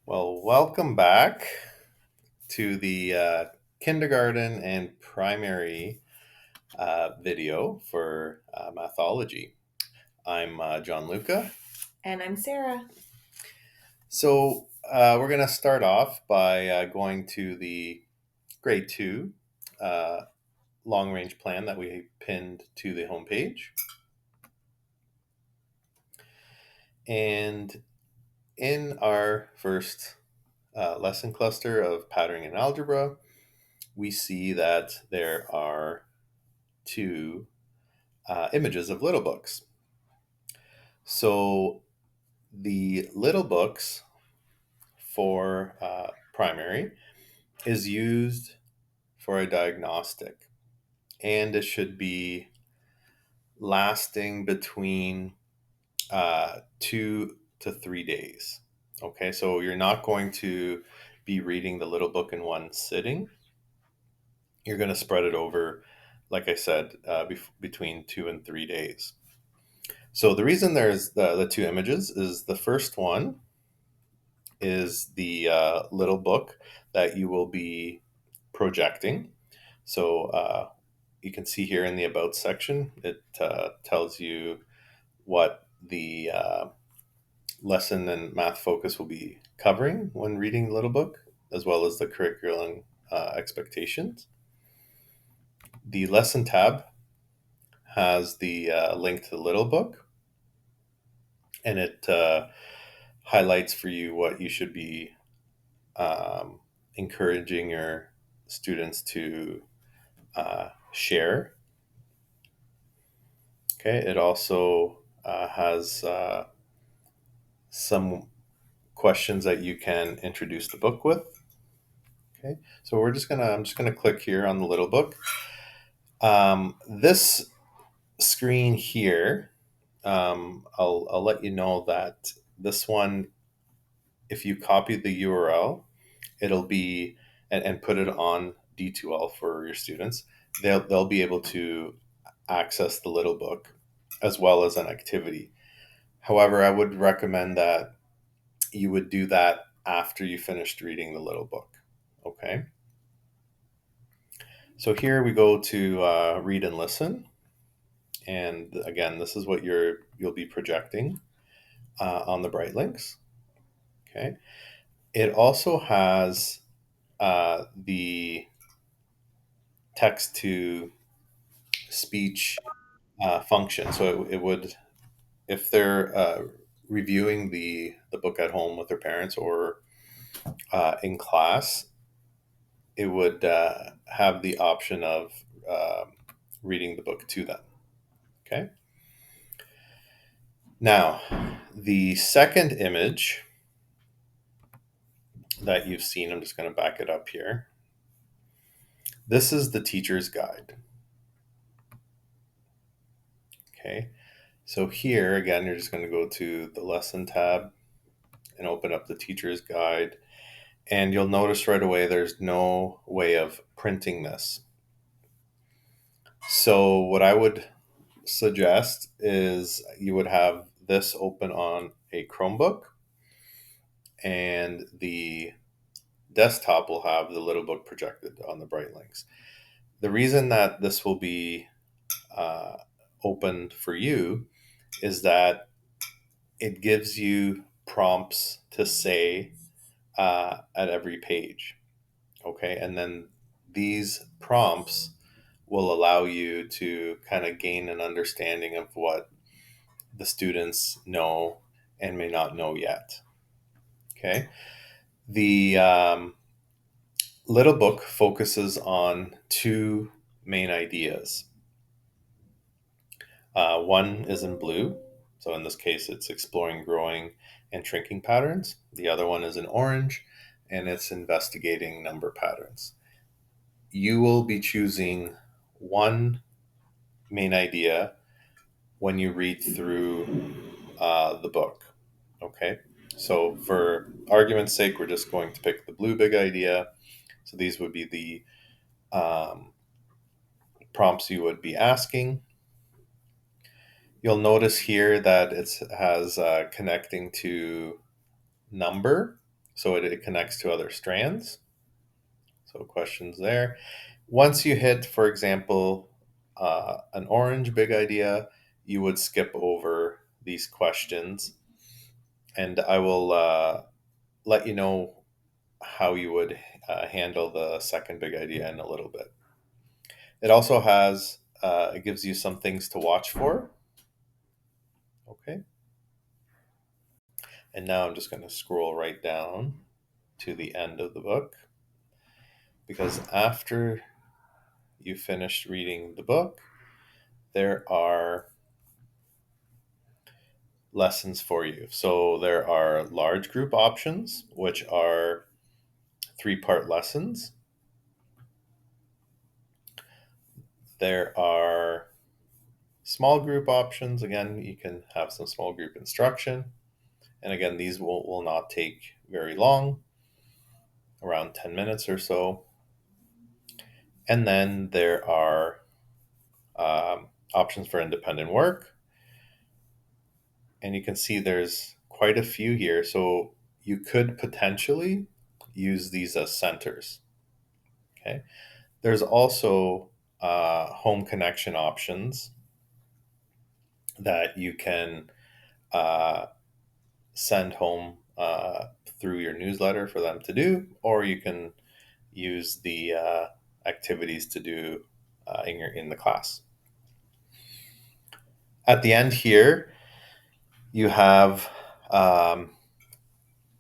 Well, welcome back to the kindergarten and primary video for Mathology. I'm John Luca. And I'm Sarah. So, we're going to start off by going to the grade two uh, long range plan that we pinned to the homepage. And in our first lesson cluster of patterning and algebra, we see that there are two images of little books. So the little books for primary is used for a diagnostic, and it should be lasting between 2 to 3 days. Okay, so you're not going to be reading the little book in one sitting. You're going to spread it over, like I said, between 2 and 3 days. So the reason there's the two images is the first one is the little book that you will be projecting. So you can see here in the About section, it tells you what the lesson and math focus will be covering when reading the little book, as well as the curriculum expectations. The lesson tab has the link to the little book, and it highlights for you what you should be encouraging your students to share. Okay, it also has some questions that you can introduce the book with. Okay, so I'm just gonna click here on the little book. This screen here, I'll let you know that this one, if you copy the URL, it'll be and put it on D2L for your students. They'll be able to access the little book as well as an activity. However, I would recommend that you would do that after you finished reading the little book. Okay. So here we go to read and listen, and again, this is what you'll be projecting on the bright links. Okay. It also has the text to speech function. So it would, if they're reviewing the book at home with their parents or in class, it would have the option of reading the book to them. Okay. Now, the second image that you've seen, I'm just going to back it up here. This is the teacher's guide. Okay. So here, again, you're just going to go to the lesson tab and open up the teacher's guide. And you'll notice right away there's no way of printing this. So what I would suggest is you would have this open on a Chromebook, and the desktop will have the little book projected on the bright links. The reason that this will be uh, opened for you is that it gives you prompts to say at every page. Okay, and then these prompts will allow you to kind of gain an understanding of what the students know and may not know yet. Okay, the little book focuses on two main ideas. One is in blue, so in this case, it's exploring growing and shrinking patterns. The other one is in orange, and it's investigating number patterns. You will be choosing one main idea when you read through the book. Okay, so for argument's sake, we're just going to pick the blue big idea. So these would be the um, prompts you would be asking. You'll notice here that it has connecting to number. So it connects to other strands. So questions there. Once you hit, for example, an orange big idea, you would skip over these questions, and I will let you know how you would handle the second big idea in a little bit. It also has, it gives you some things to watch for. Okay. And now I'm just going to scroll right down to the end of the book, because after you finished reading the book, there are lessons for you. So there are large group options, which are 3-part lessons. There are small group options. Again, you can have some small group instruction. And again, these will not take very long, around 10 minutes or so. And then there are options for independent work. And you can see there's quite a few here. So you could potentially use these as centers. Okay. There's also home connection options that you can uh, send home through your newsletter for them to do, or you can use the activities to do in the class. At the end here, you have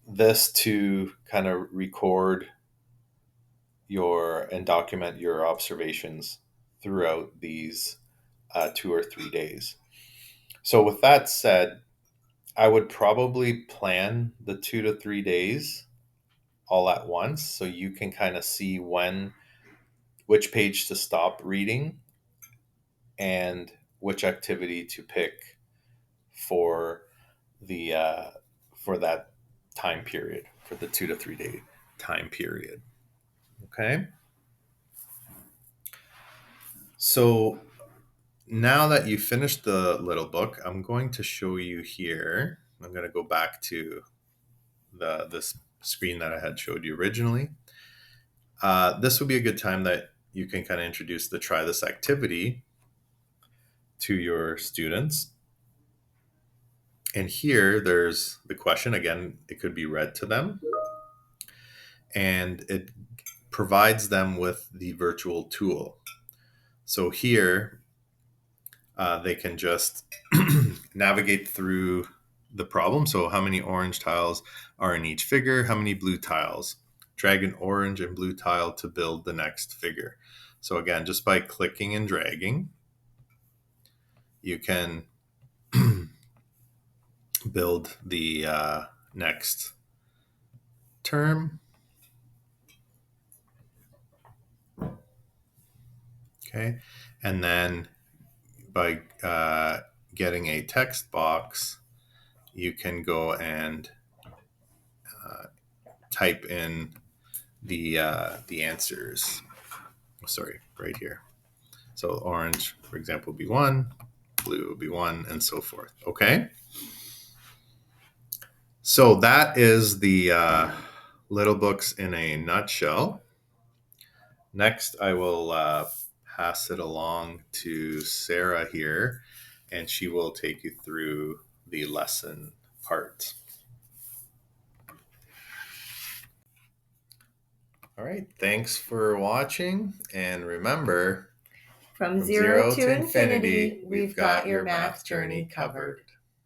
this to kind of record your and document your observations throughout these 2 or 3 days. So, with that said, I would probably plan the 2 to 3 days all at once so you can kind of see which page to stop reading and which activity to pick for the for that time period, for the 2 to 3 day time period. Okay. So now that you finished the little book, I'm going to show you here. I'm going to go back to this screen that I had showed you originally. This would be a good time that you can kind of introduce the try this activity to your students. And here there's the question. Again, it could be read to them, and it provides them with the virtual tool. So here they can just navigate through the problem. So how many orange tiles are in each figure? How many blue tiles? Drag an orange and blue tile to build the next figure. So again, just by clicking and dragging, you can build the next term. Okay. And then by getting a text box, you can go and type in the answers. Sorry, right here. So orange, for example, would be 1, blue would be 1, and so forth. Okay. So that is the little books in a nutshell. Next, I will pass it along to Sarah here, and she will take you through the lesson part. All right. Thanks for watching. And remember, from 0 to infinity, we've got your math journey covered.